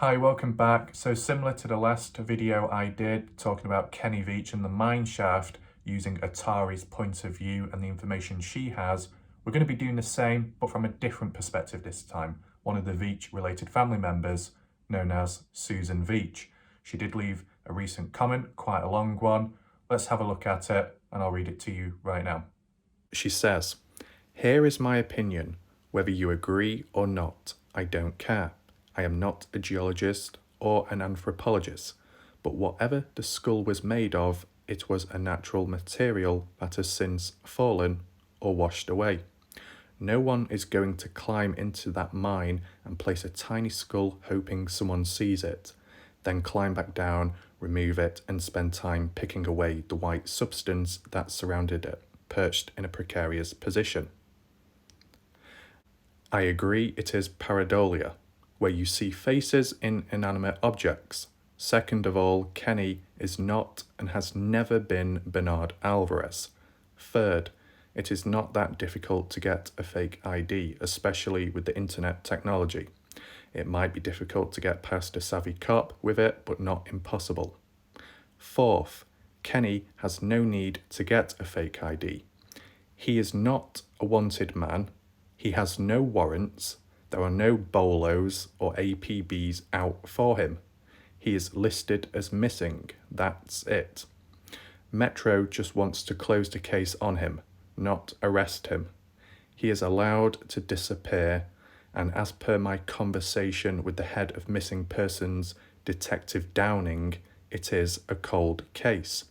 Hi, welcome back. So similar to the last video I did talking about Kenny Veach and the Mineshaft using Atari's point of view and the information she has, we're going to be doing the same but from a different perspective this time. One of the Veach related family members known as Susan Veach. She did leave a recent comment, quite a long one. Let's have a look at it and I'll read it to you right now. She says, "Here is my opinion. Whether you agree or not, I don't care. I am not a geologist or an anthropologist, but whatever the skull was made of, it was a natural material that has since fallen or washed away. No one is going to climb into that mine and place a tiny skull hoping someone sees it, then climb back down, remove it, and spend time picking away the white substance that surrounded it, perched in a precarious position. I agree it is pareidolia, where you see faces in inanimate objects. Second of all, Kenny is not and has never been Bernard Alvarez. Third, it is not that difficult to get a fake ID, especially with the internet technology. It might be difficult to get past a savvy cop with it, but not impossible. Fourth, Kenny has no need to get a fake ID. He is not a wanted man. He has no warrants. There are no BOLOs or APBs out for him. He is listed as missing. That's it. Metro just wants to close the case on him, not arrest him. He is allowed to disappear, and as per my conversation with the head of missing persons, Detective Downing, it is a cold case.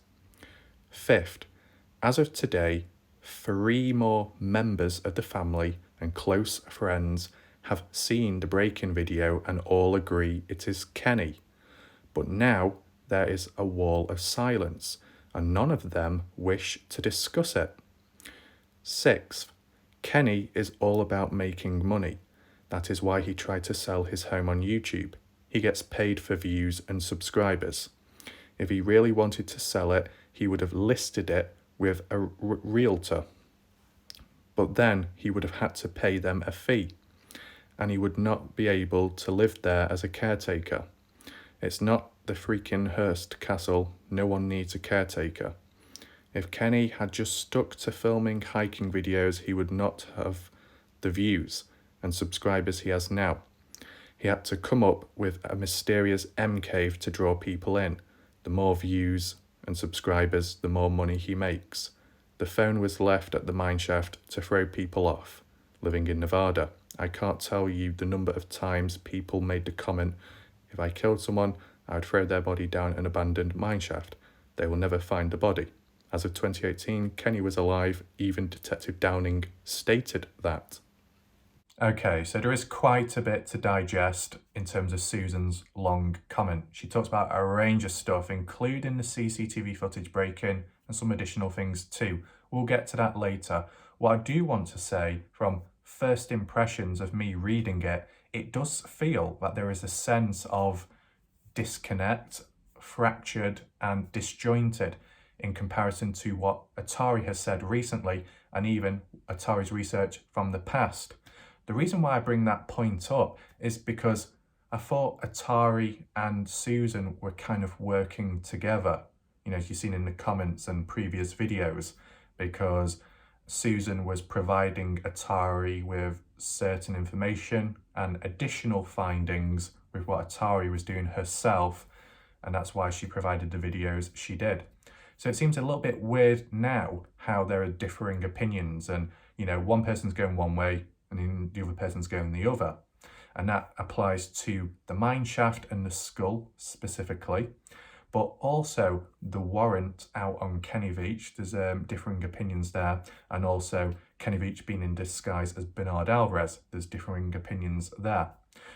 Fifth, as of today, 3 more members of the family and close friends have seen the break-in video and all agree it is Kenny. But now there is a wall of silence and none of them wish to discuss it. Sixth, Kenny is all about making money. That is why he tried to sell his home on YouTube. He gets paid for views and subscribers. If he really wanted to sell it, he would have listed it with a realtor. But then he would have had to pay them a fee, and he would not be able to live there as a caretaker. It's not the freaking Hearst Castle. No one needs a caretaker. If Kenny had just stuck to filming hiking videos, he would not have the views and subscribers he has now. He had to come up with a mysterious M cave to draw people in. The more views and subscribers, the more money he makes. The phone was left at the mineshaft to throw people off. Living in Nevada, I can't tell you the number of times people made the comment, if I killed someone, I would throw their body down an abandoned mineshaft. They will never find the body. As of 2018, Kenny was alive. Even Detective Downing stated that. Okay, so there is quite a bit to digest in terms of Susan's long comment. She talks about a range of stuff, including the CCTV footage break-in and some additional things too. We'll get to that later. What I do want to say from first impressions of me reading it, it does feel that there is a sense of disconnect, fractured and disjointed in comparison to what Atari has said recently and even Atari's research from the past. The reason why I bring that point up is because I thought Atari and Susan were kind of working together, you know, as you've seen in the comments and previous videos, because Susan was providing Atari with certain information and additional findings with what Atari was doing herself, and that's why she provided the videos she did. So it seems a little bit weird now how there are differing opinions and, you know, one person's going one way and then the other person's going the other. And that applies to the mineshaft and the skull specifically, but also the warrant out on Kenny Veach. There's differing opinions there, and also Kenny Veach being in disguise as Bernard Alvarez. There's differing opinions there.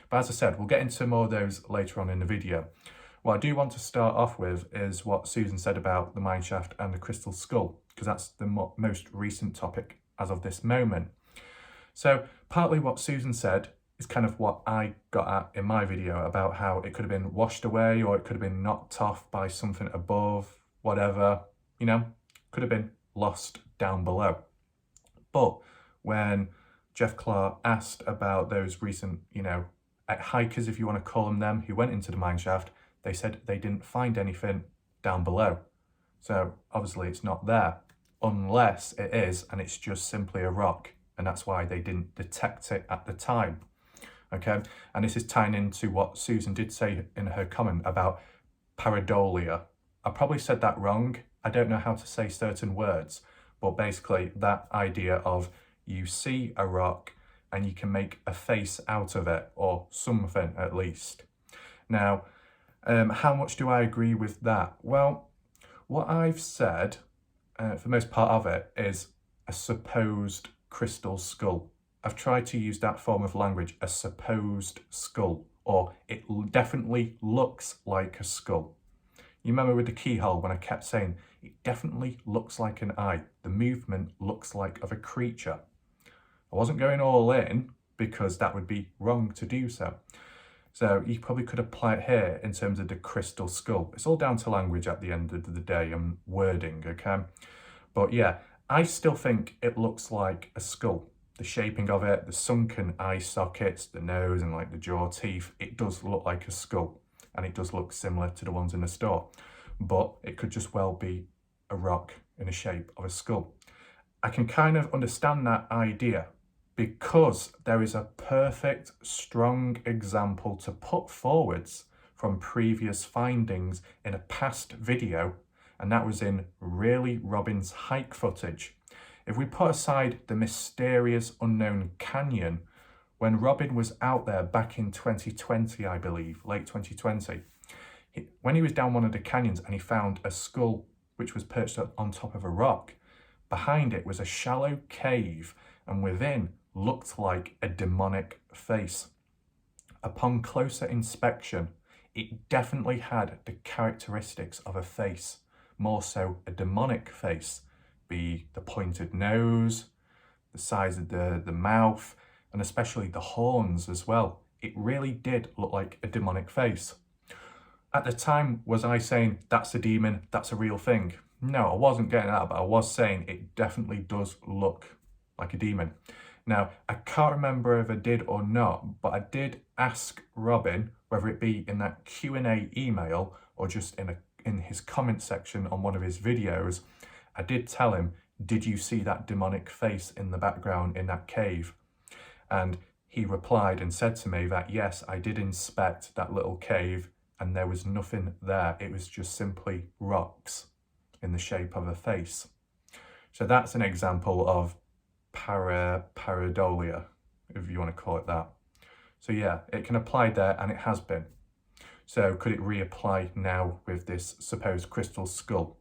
But as I said, we'll get into more of those later on in the video. What I do want to start off with is what Susan said about the mineshaft and the crystal skull, because that's the most recent topic as of this moment. So partly what Susan said is kind of what I got at in my video about how it could have been washed away or it could have been knocked off by something above, whatever, you know, could have been lost down below. But when Jeff Clark asked about those recent, you know, hikers, if you want to call them, who went into the mineshaft, they said they didn't find anything down below. So obviously it's not there, unless it is, and it's just simply a rock, and that's why they didn't detect it at the time. Okay, and this is tying into what Susan did say in her comment about pareidolia. I probably said that wrong. I don't know how to say certain words, but basically that idea of you see a rock and you can make a face out of it, or something at least. Now, how much do I agree with that? Well, what I've said, for the most part of it, is a supposed crystal skull. I've tried to use that form of language, a supposed skull, or it definitely looks like a skull. You remember with the keyhole when I kept saying, it definitely looks like an eye. The movement looks like of a creature. I wasn't going all in because that would be wrong to do so. So you probably could apply it here in terms of the crystal skull. It's all down to language at the end of the day and wording, okay? But yeah, I still think it looks like a skull. The shaping of it, the sunken eye sockets, the nose and like the jaw teeth, it does look like a skull, and it does look similar to the ones in the store. But it could just well be a rock in the shape of a skull. I can kind of understand that idea, because there is a perfect, strong example to put forwards from previous findings in a past video, and that was in Really Robin's hike footage. If we put aside the mysterious unknown canyon, when Robin was out there back in 2020, I believe, late 2020, when he was down one of the canyons and he found a skull which was perched on top of a rock, behind it was a shallow cave, and within looked like a demonic face. Upon closer inspection, it definitely had the characteristics of a face, more so a demonic face, be the pointed nose, the size of the mouth, and especially the horns as well. It really did look like a demonic face. At the time, was I saying that's a demon, that's a real thing? No, I wasn't getting that, but I was saying it definitely does look like a demon. Now, I can't remember if I did or not, but I did ask Robin, whether it be in that Q&A email or just in his comment section on one of his videos, I did tell him, did you see that demonic face in the background in that cave? And he replied and said to me that, yes, I did inspect that little cave and there was nothing there. It was just simply rocks in the shape of a face. So that's an example of pareidolia, if you want to call it that. So yeah, it can apply there, and it has been. So could it reapply now with this supposed crystal skull?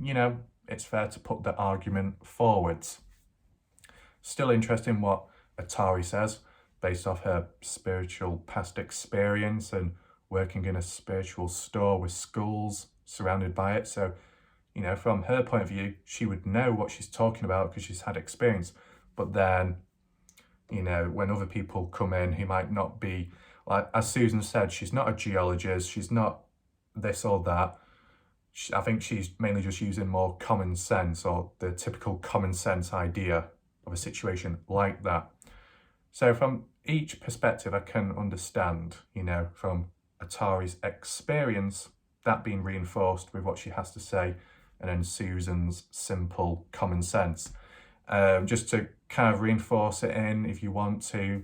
You know, it's fair to put the argument forwards. Still interesting what Atari says, based off her spiritual past experience and working in a spiritual store with skulls surrounded by it. So, you know, from her point of view, she would know what she's talking about because she's had experience. But then, you know, when other people come in who might not be, like, as Susan said, she's not a geologist, she's not this or that. I think she's mainly just using more common sense, or the typical common sense idea of a situation like that. So from each perspective, I can understand, you know, from Atari's experience, that being reinforced with what she has to say, and then Susan's simple common sense. Just to kind of reinforce it in, if you want to,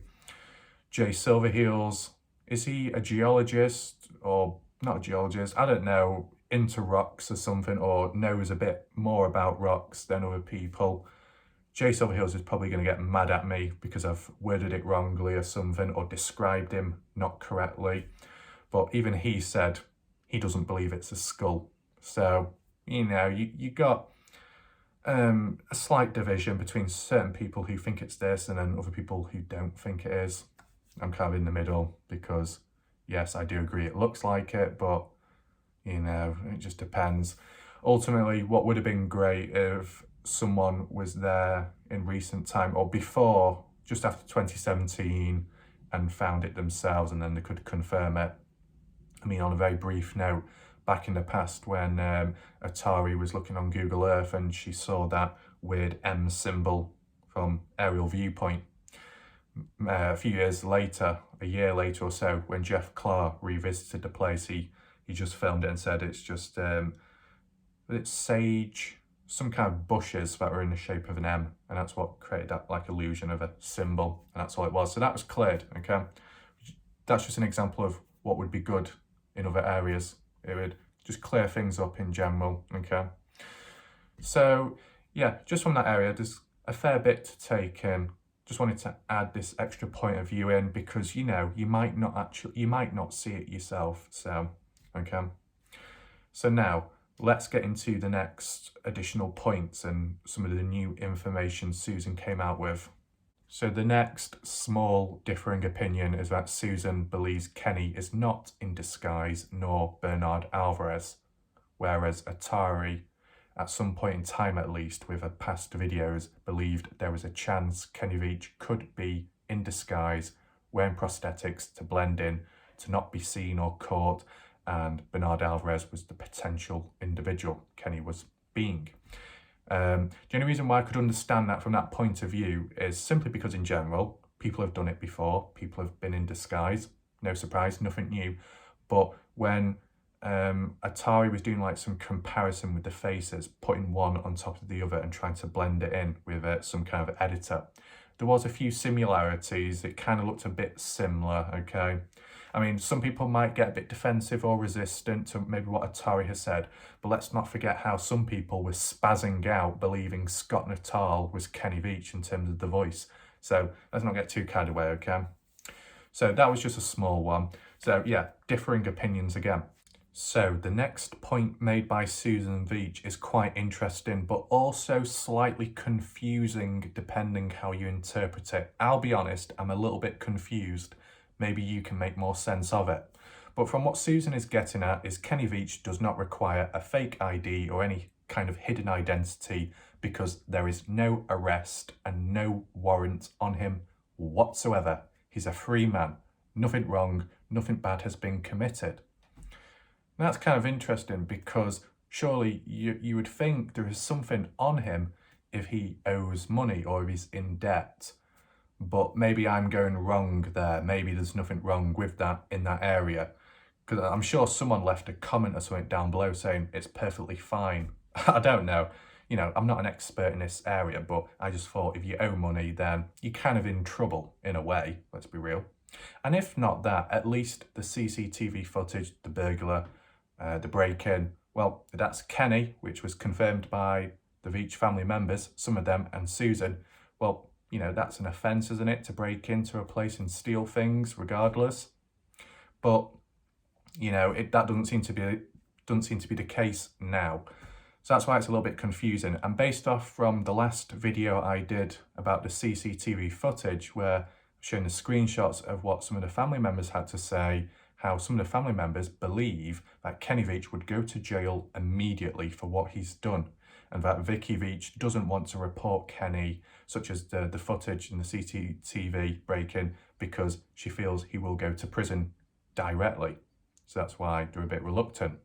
Jay Silverheels, is he a geologist or not a geologist? I don't know, into rocks or something, or knows a bit more about rocks than other people. Jay Silverheels is probably going to get mad at me because I've worded it wrongly or something, or described him not correctly. But even he said he doesn't believe it's a skull. So, you know, you got a slight division between certain people who think it's this and then other people who don't think it is. I'm kind of in the middle because, yes, I do agree it looks like it, but, you know, it just depends. Ultimately, what would have been great if someone was there in recent time or before, just after 2017, and found it themselves, and then they could confirm it. I mean, on a very brief note, back in the past when Atari was looking on Google Earth and she saw that weird M symbol from aerial viewpoint, a few years later, a year later or so, when Jeff Clark revisited the place, he just filmed it and said it's just it's sage, some kind of bushes that were in the shape of an M, and that's what created that like illusion of a symbol, and that's all it was. So that was cleared. Okay, that's just an example of what would be good in other areas. It would just clear things up in general. Okay, so yeah, just from that area, there's a fair bit to take in. Just wanted to add this extra point of view in because, you know, you might not see it yourself. So, okay. So now let's get into the next additional points and some of the new information Susan came out with. So the next small differing opinion is that Susan believes Kenny is not in disguise nor Bernard Alvarez, whereas Atari, at some point in time at least, with her past videos, believed there was a chance Kenny Veach could be in disguise, wearing prosthetics to blend in, to not be seen or caught, and Bernard Alvarez was the potential individual Kenny was being. The only reason why I could understand that from that point of view is simply because in general, people have done it before, people have been in disguise, no surprise, nothing new. But when Atari was doing like some comparison with the faces, putting one on top of the other and trying to blend it in with some kind of editor, there was a few similarities. It kind of looked a bit similar, okay? I mean, some people might get a bit defensive or resistant to maybe what Atari has said, but let's not forget how some people were spazzing out believing Scott Natal was Kenny Veach in terms of the voice. So let's not get too carried away, okay? So that was just a small one. So yeah, differing opinions again. So the next point made by Susan Veach is quite interesting, but also slightly confusing depending how you interpret it. I'll be honest, I'm a little bit confused. Maybe you can make more sense of it. But from what Susan is getting at is Kenny Veach does not require a fake ID or any kind of hidden identity because there is no arrest and no warrant on him whatsoever. He's a free man. Nothing wrong, nothing bad has been committed. And that's kind of interesting because surely you would think there is something on him if he owes money or if he's in debt. But maybe I'm going wrong there. Maybe there's nothing wrong with that in that area. Because I'm sure someone left a comment or something down below saying it's perfectly fine. I don't know. You know, I'm not an expert in this area, but I just thought if you owe money, then you're kind of in trouble in a way, let's be real. And if not that, at least the CCTV footage, the burglar, the break-in, well, that's Kenny, which was confirmed by the Veach family members, some of them, and Susan. Well, you know, that's an offence, isn't it, to break into a place and steal things regardless. But, you know, that doesn't seem to be the case now. So that's why it's a little bit confusing. And based off from the last video I did about the CCTV footage, where showing the screenshots of what some of the family members had to say, how some of the family members believe that Kenny Veach would go to jail immediately for what he's done, and that Vicky Veach doesn't want to report Kenny, such as the footage and the CCTV break-in, because she feels he will go to prison directly. So that's why they're a bit reluctant.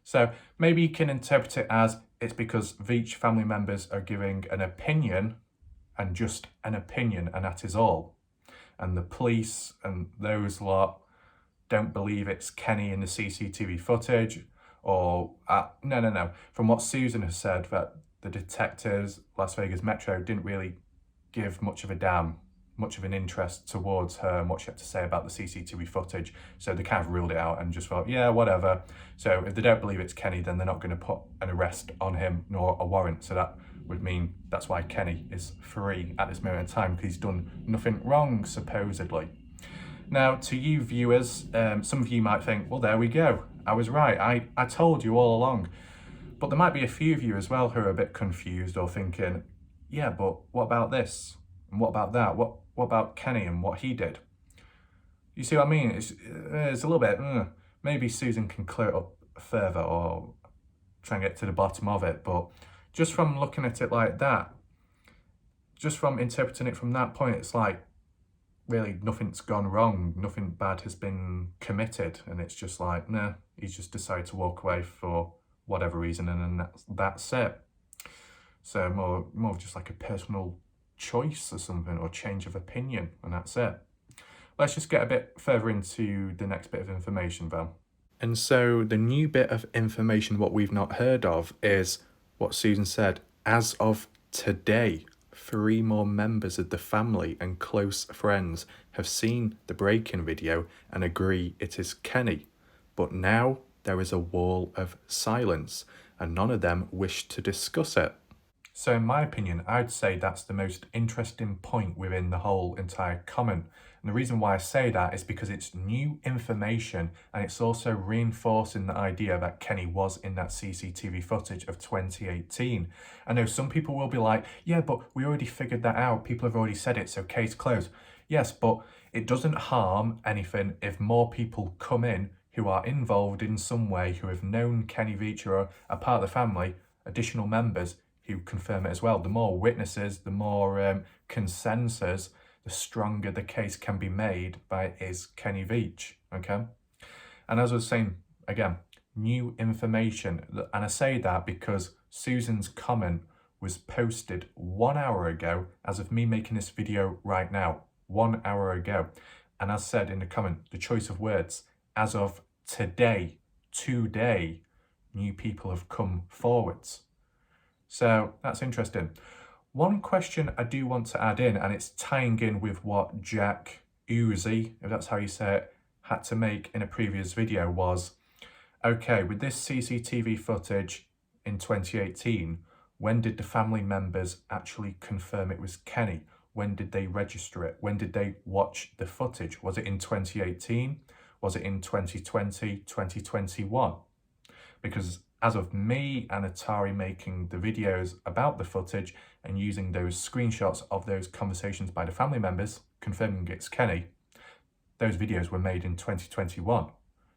So maybe you can interpret it as it's because Veach family members are giving an opinion, and just an opinion, and that is all. And the police and those lot don't believe it's Kenny in the CCTV footage, or no. From what Susan has said, that the detectives, Las Vegas Metro, didn't really give much of a damn, much of an interest towards her and what she had to say about the CCTV footage. So they kind of ruled it out and just thought, yeah, whatever. So if they don't believe it's Kenny, then they're not going to put an arrest on him nor a warrant. So that would mean that's why Kenny is free at this moment in time, because he's done nothing wrong, supposedly. Now, to you viewers, some of you might think, well, there we go. I was right. I told you all along. But there might be a few of you as well who are a bit confused or thinking, yeah, but what about this? And what about that? What about Kenny and what he did? You see what I mean? It's a little bit, maybe Susan can clear it up further or try and get to the bottom of it. But just from looking at it like that, just from interpreting it from that point, it's like, really nothing's gone wrong, nothing bad has been committed, and it's just like, nah, he's just decided to walk away for whatever reason, and then that's it. So more of just like a personal choice or something, or change of opinion, and that's it. Let's just get a bit further into the next bit of information then. And so the new bit of information, what we've not heard of, is what Susan said. As of today, 3 more members of the family and close friends have seen the break-in video and agree it is Kenny. But now there is a wall of silence and none of them wish to discuss it. So in my opinion, I'd say that's the most interesting point within the whole entire comment. And the reason why I say that is because it's new information and it's also reinforcing the idea that Kenny was in that CCTV footage of 2018. I know some people will be like, yeah, but we already figured that out. People have already said it, so case closed. Yes, but it doesn't harm anything if more people come in who are involved in some way, who have known Kenny Veach or are part of the family, additional members who confirm it as well. The more witnesses, the more consensus, the stronger the case can be made by is Kenny Veach, okay? And as I was saying, again, new information. And I say that because Susan's comment was posted 1 hour ago as of me making this video right now, 1 hour ago. And as said in the comment, the choice of words, as of today, new people have come forwards. So that's interesting. One question I do want to add in, and it's tying in with what Jack Uzi, if that's how you say it, had to make in a previous video, was, okay, with this CCTV footage in 2018, when did the family members actually confirm it was Kenny? When did they register it? When did they watch the footage? Was it in 2018? Was it in 2020, 2021? Because as of me and Atari making the videos about the footage and using those screenshots of those conversations by the family members confirming it's Kenny, those videos were made in 2021.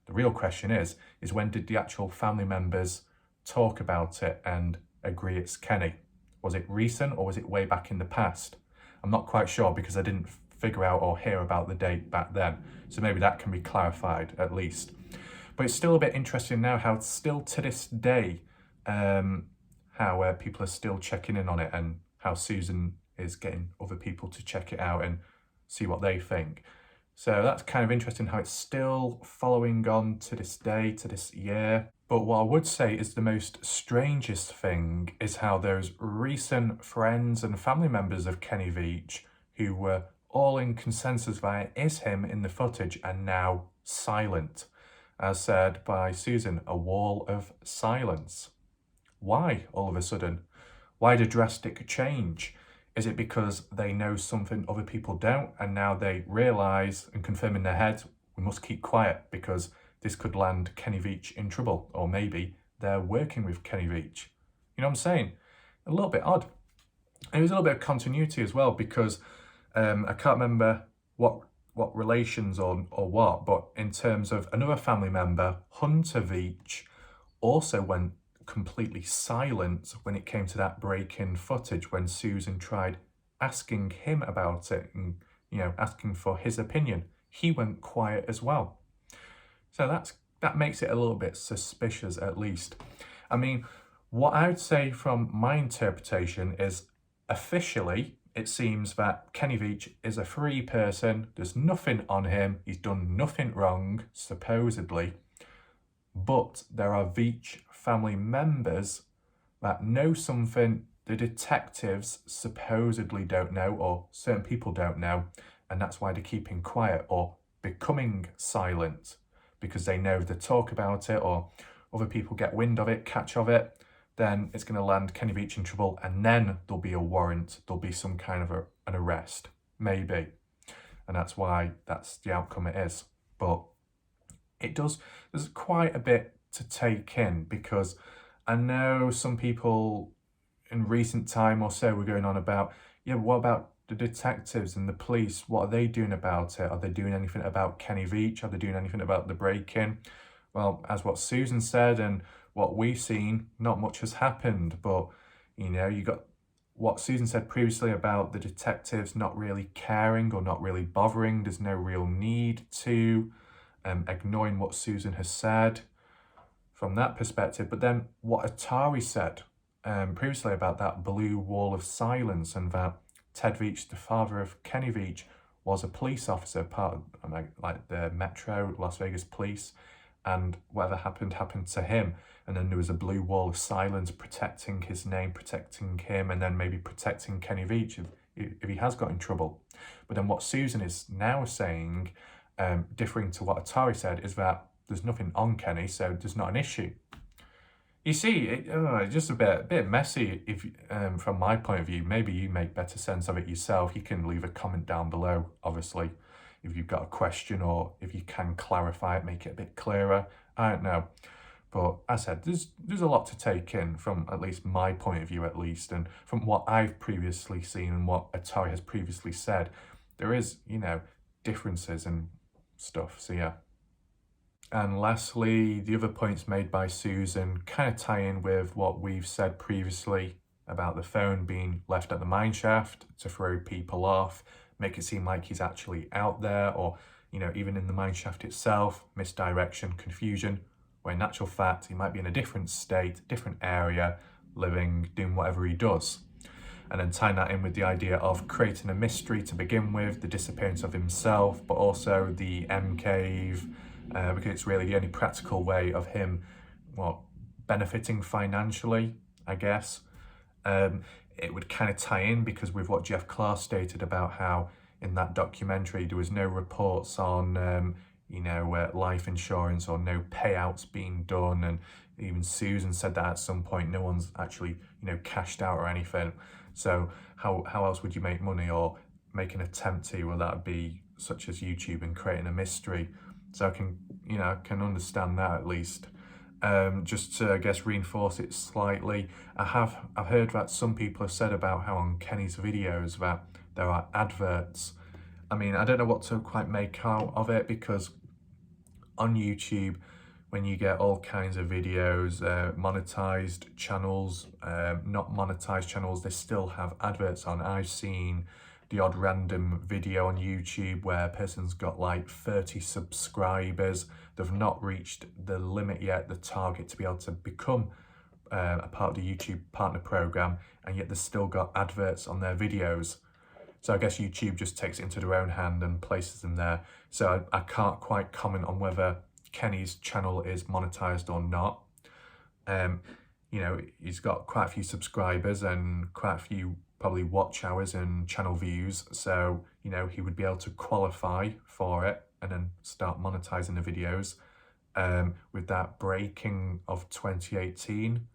The real question is when did the actual family members talk about it and agree it's Kenny? Was it recent or was it way back in the past? I'm not quite sure because I didn't figure out or hear about the date back then. So maybe that can be clarified at least. But it's still a bit interesting now how it's still to this day, how people are still checking in on it and how Susan is getting other people to check it out and see what they think. So that's kind of interesting how it's still following on to this day, to this year. But what I would say is the most strangest thing is how those recent friends and family members of Kenny Veach, who were all in consensus via is him in the footage, are now silent. As said by Susan, a wall of silence. Why all of a sudden? Why the drastic change? Is it because they know something other people don't and now they realise and confirm in their heads, we must keep quiet because this could land Kenny Veach in trouble, or maybe they're working with Kenny Veach. You know what I'm saying? A little bit odd. And there's a little bit of continuity as well because I can't remember what relations or what, but in terms of another family member, Hunter Veach, also went completely silent when it came to that break-in footage when Susan tried asking him about it and, you know, asking for his opinion. He went quiet as well. So that makes it a little bit suspicious at least. I mean, what I would say from my interpretation is officially, it seems that Kenny Veach is a free person. There's nothing on him. He's done nothing wrong, supposedly. But there are Veach family members that know something the detectives supposedly don't know, or certain people don't know, and that's why they're keeping quiet or becoming silent, because they know if they talk about it or other people get wind of it, catch of it, then it's going to land Kenny Veach in trouble, and then there'll be a warrant, there'll be some kind of an arrest, maybe. And that's why that's the outcome it is. But there's quite a bit to take in, because I know some people in recent time or so were going on about, yeah, what about the detectives and the police? What are they doing about it? Are they doing anything about Kenny Veach? Are they doing anything about the break-in? Well, as what Susan said and what we've seen, not much has happened. But, you know, you got what Susan said previously about the detectives not really caring or not really bothering. There's no real need to, ignoring what Susan has said from that perspective. But then what Atari said previously about that blue wall of silence, and that Ted Veach, the father of Kenny Veach, was a police officer, part of like the Metro Las Vegas police, and whatever happened to him. And then there was a blue wall of silence protecting his name, protecting him, and then maybe protecting Kenny Veach if he has got in trouble. But then what Susan is now saying, differing to what Atari said, is that there's nothing on Kenny, so there's not an issue. You see, it's just a bit messy if from my point of view. Maybe you make better sense of it yourself. You can leave a comment down below, obviously, if you've got a question or if you can clarify it, make it a bit clearer. I don't know. But as I said, there's a lot to take in from at least my point of view, at least, and from what I've previously seen and what Atari has previously said. There is, differences and stuff, so yeah. And lastly, the other points made by Susan kind of tie in with what we've said previously about the phone being left at the mineshaft to throw people off, make it seem like he's actually out there, or, even in the mineshaft itself, misdirection, confusion, where in actual fact, he might be in a different state, different area, living, doing whatever he does. And then tying that in with the idea of creating a mystery to begin with, the disappearance of himself, but also the M cave, because it's really the only practical way of him, benefiting financially, I guess. It would kind of tie in because with what Jeff Clark stated about how in that documentary there was no reports on, life insurance or no payouts being done, and even Susan said that at some point no one's actually, cashed out or anything. So how else would you make money or make an attempt to? Well, that would be such as YouTube and creating a mystery. So I can understand that at least. Just to, I guess, reinforce it slightly, I've heard that some people have said about how on Kenny's videos that there are adverts. I mean, I don't know what to quite make out of it, because on YouTube, when you get all kinds of videos, monetized channels, not monetized channels, they still have adverts on. I've seen the odd random video on YouTube where a person's got like 30 subscribers. They've not reached the limit yet, the target to be able to become a part of the YouTube partner program, and yet they've still got adverts on their videos. So I guess YouTube just takes it into their own hand and places them there. So I can't quite comment on whether Kenny's channel is monetized or not. He's got quite a few subscribers and quite a few probably watch hours and channel views, so he would be able to qualify for it and then start monetizing the videos. With that breaking of 2018,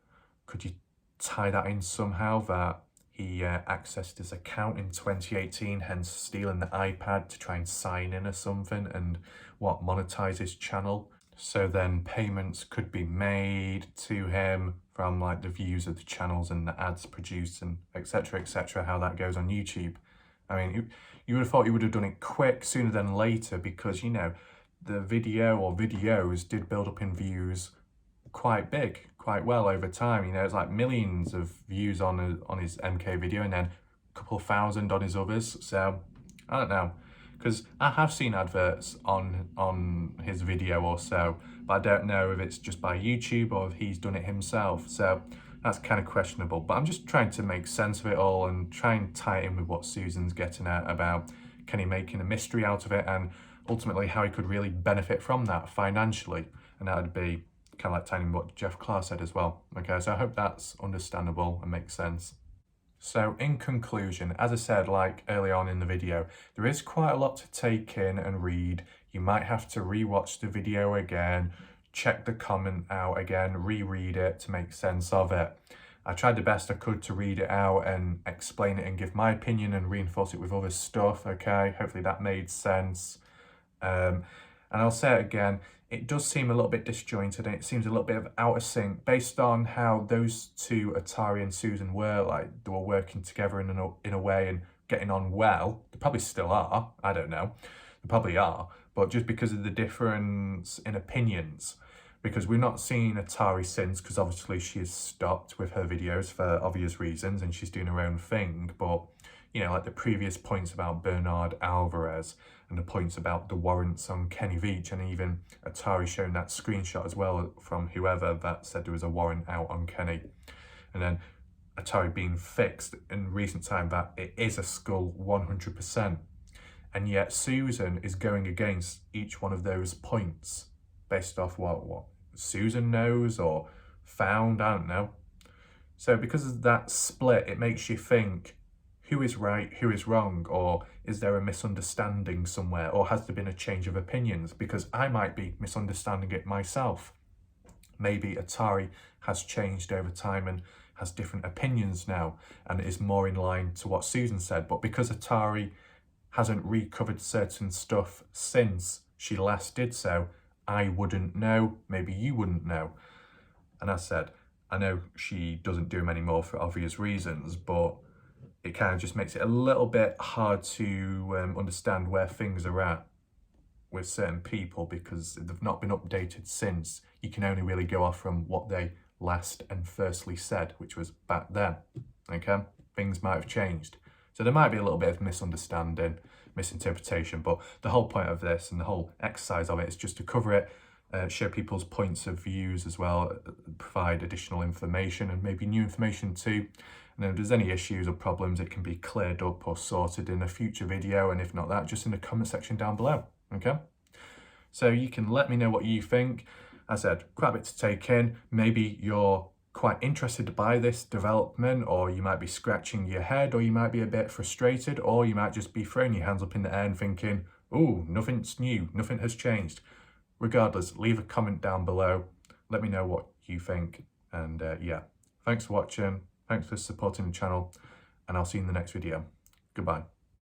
could you tie that in somehow, that he accessed his account in 2018, hence stealing the iPad to try and sign in or something and monetize his channel? So then payments could be made to him from like the views of the channels and the ads produced and etc, how that goes on YouTube. I mean, you would have thought he would have done it quick, sooner than later, because the video or videos did build up in views quite well over time. It's like millions of views on his MK video and then a couple thousand on his others. So I don't know, because I have seen adverts on his video or so, but I don't know if it's just by YouTube or if he's done it himself. So that's kind of questionable. But I'm just trying to make sense of it all and try and tie it in with what Susan's getting at about Kenny making a mystery out of it, and ultimately how he could really benefit from that financially. And that would be kind of like tying in what Jeff Clark said as well. Okay, so I hope that's understandable and makes sense. So in conclusion, as I said, like early on in the video, there is quite a lot to take in and read. You might have to rewatch the video again, check the comment out again, reread it to make sense of it. I tried the best I could to read it out and explain it and give my opinion and reinforce it with other stuff, okay? Hopefully that made sense. And I'll say it again, it does seem a little bit disjointed and it seems a little bit of out of sync based on how those two, Atari and Susan, were like, they were working together in a way and getting on well. They probably still are, I don't know. They probably are, but just because of the difference in opinions, because we're not seeing Atari since, because obviously she has stopped with her videos for obvious reasons and she's doing her own thing, but like the previous points about Bernard Alvarez and the points about the warrants on Kenny Veach, and even Atari showing that screenshot as well from whoever that said there was a warrant out on Kenny. And then Atari being fixed in recent time that it is a skull 100%. And yet Susan is going against each one of those points based off what Susan knows or found, I don't know. So because of that split, it makes you think, who is right, who is wrong, or is there a misunderstanding somewhere, or has there been a change of opinions? Because I might be misunderstanding it myself. Maybe Atari has changed over time and has different opinions now and is more in line to what Susan said. But because Atari hasn't recovered certain stuff since she last did so, I wouldn't know, maybe you wouldn't know. And as I said, I know she doesn't do them anymore for obvious reasons, but it kind of just makes it a little bit hard to understand where things are at with certain people, because they've not been updated since. You can only really go off from what they last and firstly said, which was back then, okay? Things might have changed. So there might be a little bit of misunderstanding, misinterpretation, but the whole point of this and the whole exercise of it is just to cover it, share people's points of views as well, provide additional information and maybe new information too. And then if there's any issues or problems, it can be cleared up or sorted in a future video, and if not that, just in the comment section down below, okay? So you can let me know what you think. As I said, quite a bit to take in. Maybe you're quite interested by this development, or you might be scratching your head, or you might be a bit frustrated, or you might just be throwing your hands up in the air and thinking, oh, nothing's new, nothing has changed. Regardless, leave a comment down below. Let me know what you think. And yeah, thanks for watching. Thanks for supporting the channel, and I'll see you in the next video. Goodbye.